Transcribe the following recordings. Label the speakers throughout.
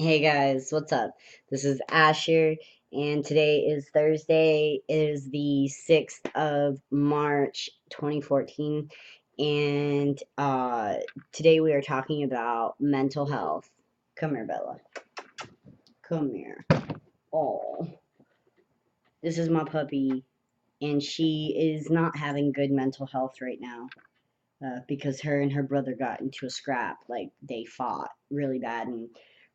Speaker 1: Hey guys, what's up? This is Asher, and today is Thursday. It is the 6th of March, 2014, and today we are talking about mental health. Come here, Bella. Come here. Oh, this is my puppy, and she is not having good mental health right now. Because her and her brother got into a scrap. Like, they fought really bad, and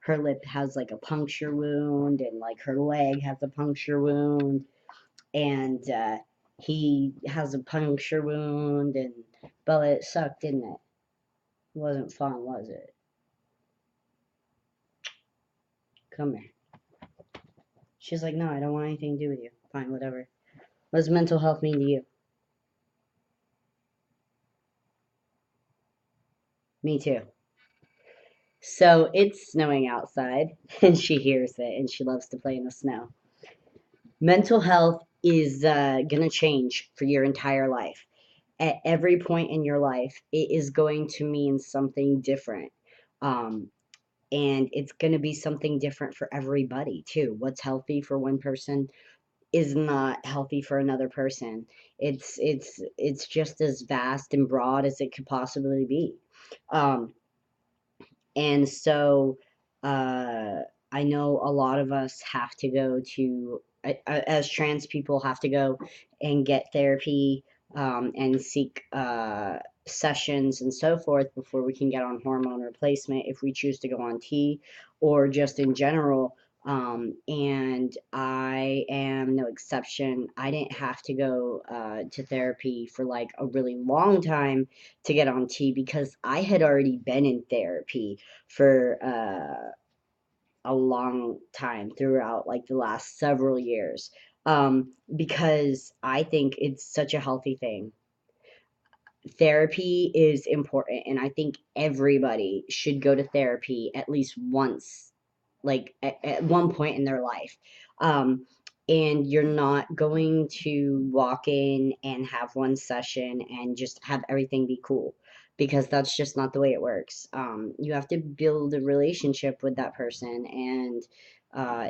Speaker 1: her lip has like a puncture wound, and like her leg has a puncture wound, and he has a puncture wound, and Bella, it sucked, didn't it? It wasn't fun, was it? Come here. She's like, no, I don't want anything to do with you. Fine, whatever. What does mental health mean to you? Me too. So it's snowing outside, and she hears it, and she loves to play in the snow. Mental health is going to change for your entire life. At every point in your life, it is going to mean something different. Um, and it's going to be something different for everybody, too. What's healthy for one person is not healthy for another person. It's just as vast and broad as it could possibly be. Um, and so uh, I know a lot of us have to go to, as trans people, have to go and get therapy and seek sessions and so forth before we can get on hormone replacement if we choose to go on T, or just in general. And I am no exception. I didn't have to go to therapy for like a really long time to get on T because I had already been in therapy for a long time throughout like the last several years, because I think it's such a healthy thing. Therapy is important, and I think everybody should go to therapy at least once, like at one point in their life. Um, and you're not going to walk in and have one session and just have everything be cool, because that's just not the way it works. You have to build a relationship with that person, and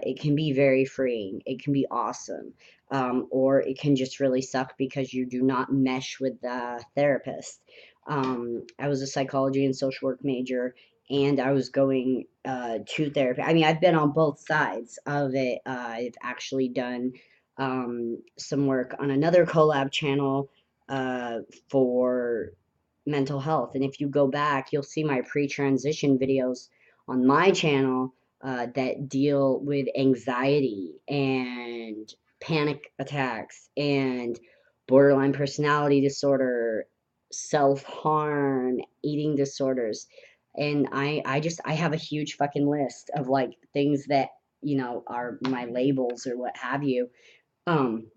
Speaker 1: it can be very freeing. It can be awesome, or it can just really suck because you do not mesh with the therapist. I was a psychology and social work major, and I was going to therapy. I mean, I've been on both sides of it. I've actually done some work on another collab channel for mental health. And if you go back, you'll see my pre transition videos on my channel that deal with anxiety and panic attacks and borderline personality disorder, self harm, eating disorders. And I have a huge fucking list of like things that, are my labels or what have you. Um,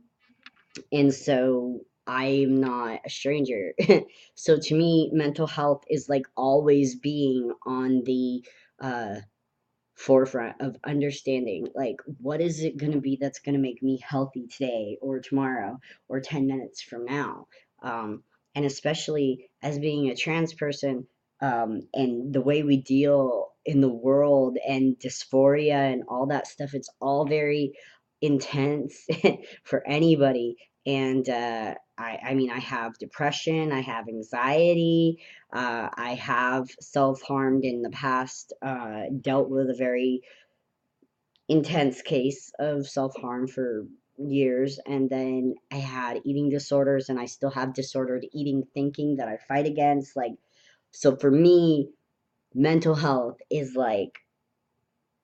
Speaker 1: and so I'm not a stranger. So to me, mental health is like always being on the uh, forefront of understanding, like, what is it going to be that's going to make me healthy today or tomorrow or 10 minutes from now. um, and especially as being a trans person, and the way we deal in the world and dysphoria and all that stuff, it's all very intense for anybody. And I mean, I have depression, I have anxiety, I have self harmed in the past, dealt with a very intense case of self harm for years. And then I had eating disorders, and I still have disordered eating thinking that I fight against. Like, so for me, mental health is like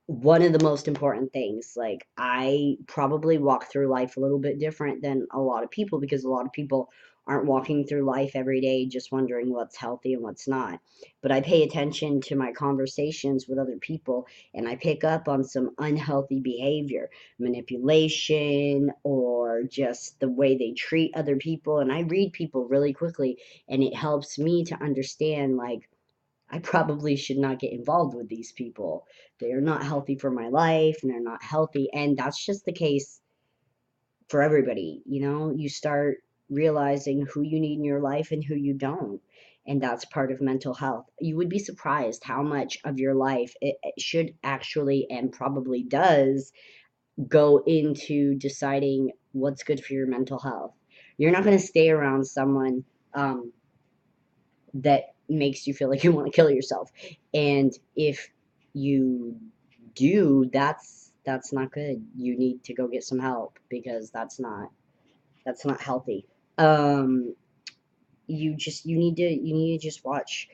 Speaker 1: one of the most important things. Like, I probably walk through life a little bit different than a lot of people, because a lot of people aren't walking through life every day just wondering what's healthy and what's not. But I pay attention to my conversations with other people, and I pick up on some unhealthy behavior, manipulation, or just the way they treat other people. And I read people really quickly, and it helps me to understand, like, I probably should not get involved with these people. They're not healthy for my life, and they're not healthy. And that's just the case for everybody. You start realizing who you need in your life and who you don't. and that's part of mental health. You would be surprised how much of your life it should actually, and probably does, go into deciding what's good for your mental health. You're not going to stay around someone um, that makes you feel like you want to kill yourself. And if you do, that's not good. You need to go get some help, because that's not healthy. Um, you need to just watch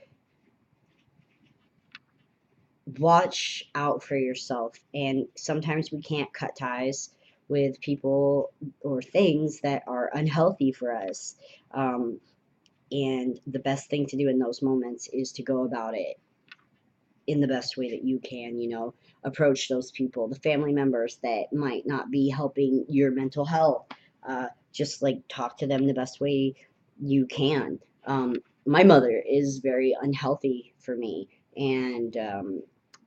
Speaker 1: out for yourself. And sometimes we can't cut ties with people or things that are unhealthy for us. Um, and the best thing to do in those moments is to go about it in the best way that you can, approach those people, the family members that might not be helping your mental health. Just like talk to them the best way you can. My mother is very unhealthy for me, and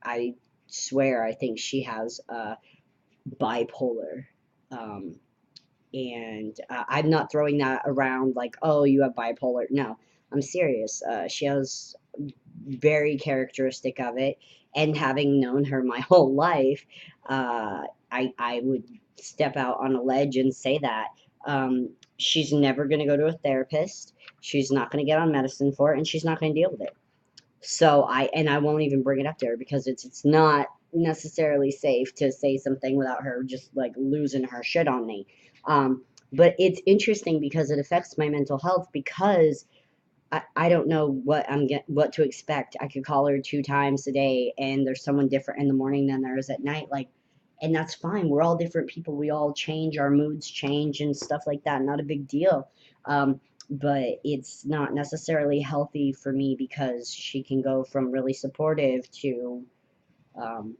Speaker 1: I swear I think she has bipolar. Um, and I'm not throwing that around like, oh, you have bipolar. No, I'm serious. She has very characteristic of it, and having known her my whole life, I would step out on a ledge and say that she's never going to go to a therapist. She's not going to get on medicine for it, and she's not going to deal with it. So I won't even bring it up to her, because it's not necessarily safe to say something without her just like losing her shit on me. But it's interesting because it affects my mental health, because I don't know what to expect. I could call her 2 times a day, and there's someone different in the morning than there is at night. Like, and that's fine. We're all different people. We all change. Our moods change and stuff like that. Not a big deal. But it's not necessarily healthy for me, because she can go from really supportive to um,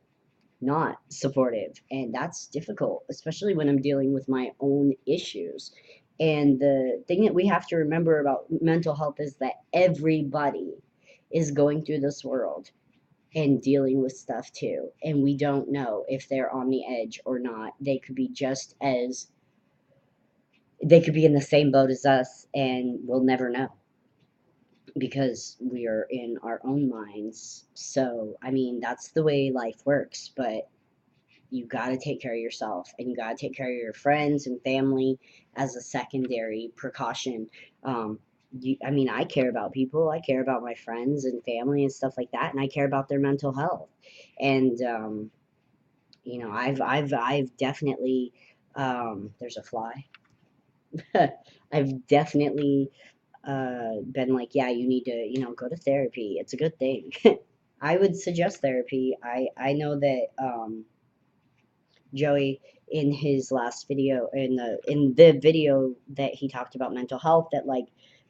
Speaker 1: not supportive, and that's difficult, especially when I'm dealing with my own issues. And the thing that we have to remember about mental health is that everybody is going through this world and dealing with stuff too, and we don't know if they're on the edge or not. They could be in the same boat as us, and we'll never know, because we are in our own minds. So I mean, that's the way life works. But you got to take care of yourself, and you got to take care of your friends and family as a secondary precaution. I mean, I care about people. I care about my friends and family and stuff like that, and I care about their mental health. And I've definitely there's a fly. I've definitely been like, yeah, you need to, go to therapy. It's a good thing. I would suggest therapy. I know that Joey, in his last video, in the video that he talked about mental health, that like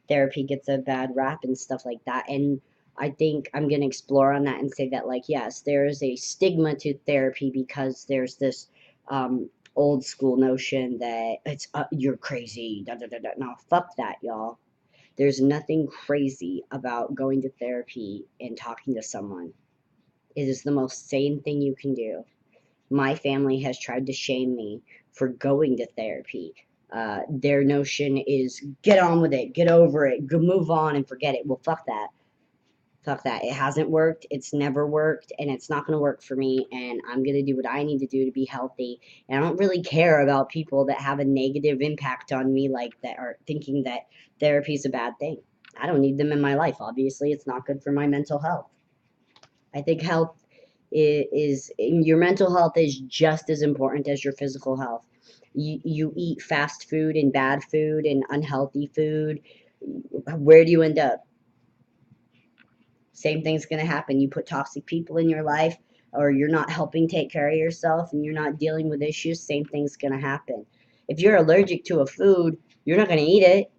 Speaker 1: therapy gets a bad rap and stuff like that. And I think I'm going to explore on that and say that, like, yes, there is a stigma to therapy, because there's this old school notion that it's you're crazy. Da, da, da, da. No, fuck that, y'all. There's nothing crazy about going to therapy and talking to someone. It is the most sane thing you can do. My family has tried to shame me for going to therapy. Their notion is get on with it, get over it, go move on and forget it. Well, fuck that. Fuck that. It hasn't worked. It's never worked, and it's not going to work for me. And I'm going to do what I need to do to be healthy. And I don't really care about people that have a negative impact on me, like that, are thinking that therapy is a bad thing. I don't need them in my life. Obviously, it's not good for my mental health. I think your mental health is just as important as your physical health. You eat fast food and bad food and unhealthy food. Where do you end up? Same thing's going to happen. You put toxic people in your life, or you're not helping take care of yourself, and you're not dealing with issues, same thing's going to happen. If you're allergic to a food, you're not going to eat it.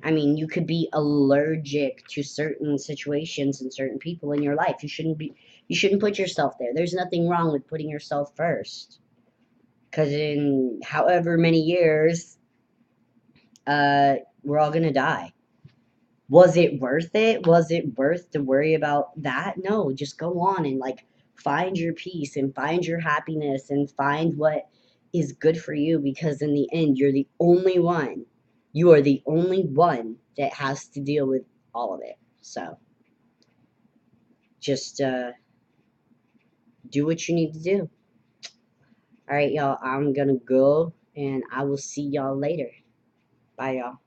Speaker 1: I mean, you could be allergic to certain situations and certain people in your life. You shouldn't put yourself there. There's nothing wrong with putting yourself first. Because in however many years, we're all gonna die. Was it worth it? Was it worth to worry about that? No, just go on and like find your peace and find your happiness and find what is good for you, because in the end, you're the only one. You are the only one that has to deal with all of it. So just do what you need to do. All right, y'all. I'm gonna go, and I will see y'all later. Bye, y'all.